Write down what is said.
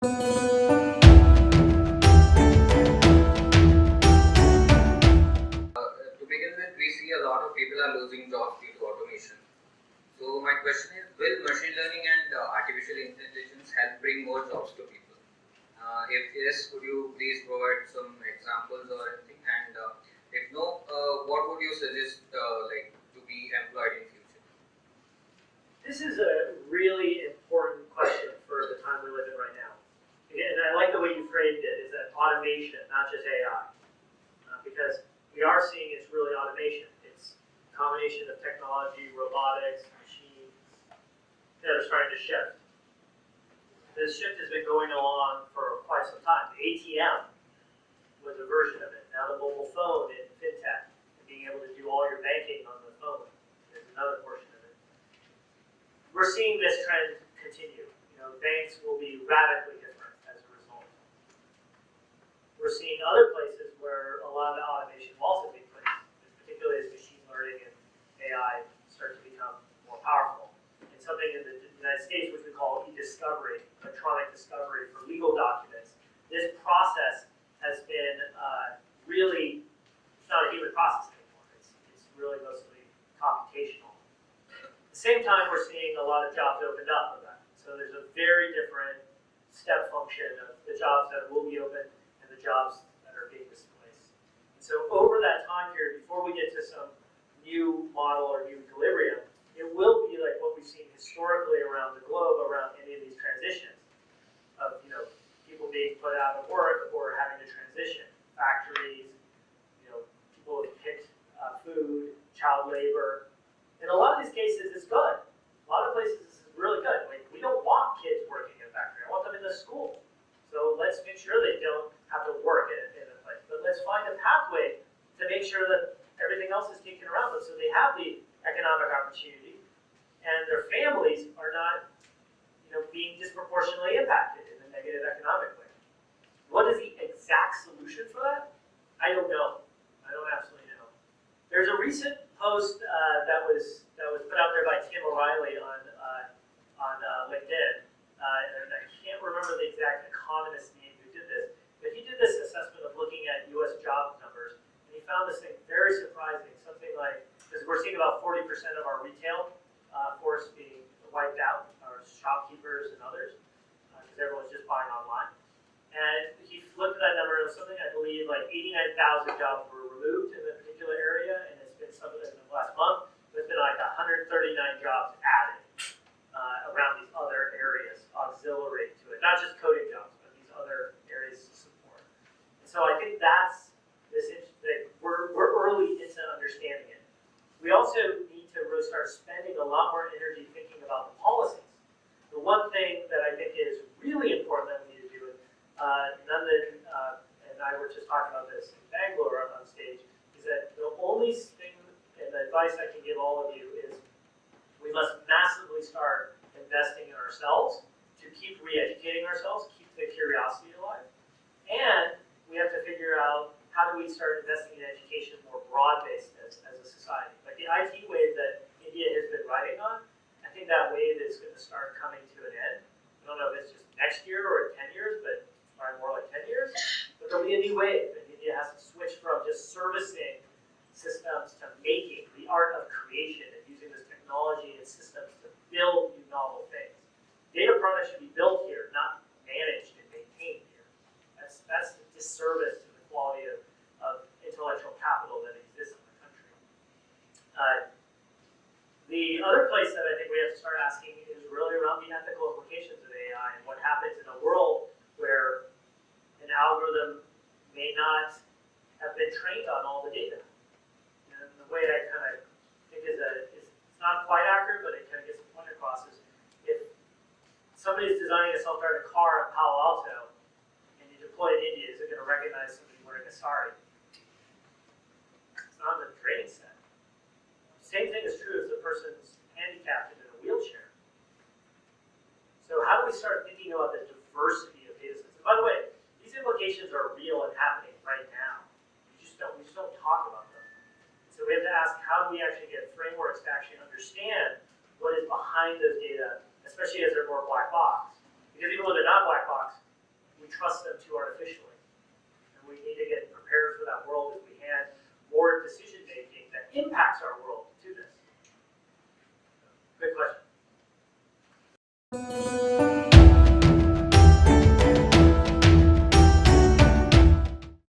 To begin with, we see a lot of people are losing jobs due to automation. So my question is, will machine learning and artificial intelligence help bring more jobs to people? If yes, could you please provide some examples or anything? And if no, what would you suggest like to be employed in future? This is a really important question for the time we live in right now. And I like the way you framed it, is that automation, not just AI. Because we are seeing it's really automation. It's a combination of technology, robotics, machines that are starting to shift. This shift has been going along for quite some time. The ATM was a version of it. Now the mobile phone in fintech, and being able to do all your banking on the phone is another portion of it. We're seeing this trend continue. Banks will be radically different as a result. We're seeing other places where a lot of the automation will also take place, particularly as machine learning and AI start to become more powerful. And something in the United States, which we call e-discovery, electronic discovery for legal documents, this process has been really, it's not a human process anymore. It's really mostly computational. At the same time, we're seeing a lot of jobs opened up with that. So there's a very different step function of the jobs that will be open and the jobs that are being displaced. And so over that time period, before we get to some new model or new equilibrium, it will be like what we've seen historically around the globe around any of these transitions of people being put out of work or having to transition. Factories, people have picked food, child labor. In a lot of these cases, it's good. A lot of places, this is really good. Like, we don't want kids working in a factory. I want them in the school. So let's make sure they don't have to work in a place. But let's find a pathway to make sure that everything else is taken around them so they have the economic opportunity and their families are not being disproportionately impacted in a negative economic way. What is the exact solution for that? I don't know. I don't absolutely know. There's a recent post that was put out there by Tim O'Reilly on LinkedIn, and I can't remember the exact economist name who did this, but he did this assessment of looking at U.S. job numbers, and he found this thing very surprising. Something like, because we're seeing about 40% of our retail force being wiped out, our shopkeepers and others, because everyone's just buying online. And he flipped that number, it was something I believe like 89,000 jobs were removed in the particular area, and it's been something in the last month. There's been like 139 jobs added around these other areas, auxiliary to it. Not just coding jobs, but these other areas of support. And so I think that's this interesting. We're early into understanding it. We also need to really start spending a lot more energy thinking about the policies. The one thing that I think is really important that we need to do, Nandan and I were just talking about this in Bangalore on stage, is that the only thing and the advice I can give all of you is we must massively start investing in ourselves to keep re-educating ourselves, keep the curiosity alive, and we have to figure out how do we start investing in education more broad-based as a society. Like the IT wave that India has been riding on, I think that wave is going to start coming to an end. I don't know if it's just next year or 10 years, but probably more like 10 years. But there'll be a new wave, and India has to switch from just servicing systems to making, the art of creation, and using this technology and systems to build new novel things. Data products should be built here, not managed and maintained here. That's the disservice to the quality of intellectual capital that exists in the country. The other place that I think we have to start asking is really around the ethical implications of AI and what happens in a world where an algorithm may not have been trained on all the data. And the way I kind of think it's not quite accurate, but it kind of gets the point across is if somebody is designing a self-driving car in Palo Alto and you deploy in India, is it going to recognize somebody wearing a sari? It's not in the training set. Same thing is true if the person's handicapped and in a wheelchair. So how do we start thinking about the diversity of data sets? And by the way, these implications are real and happening right now. We just don't talk about them. So we have to ask, how do we actually get frameworks to actually understand what is behind those data, especially as they're more black box? Because even when they're not black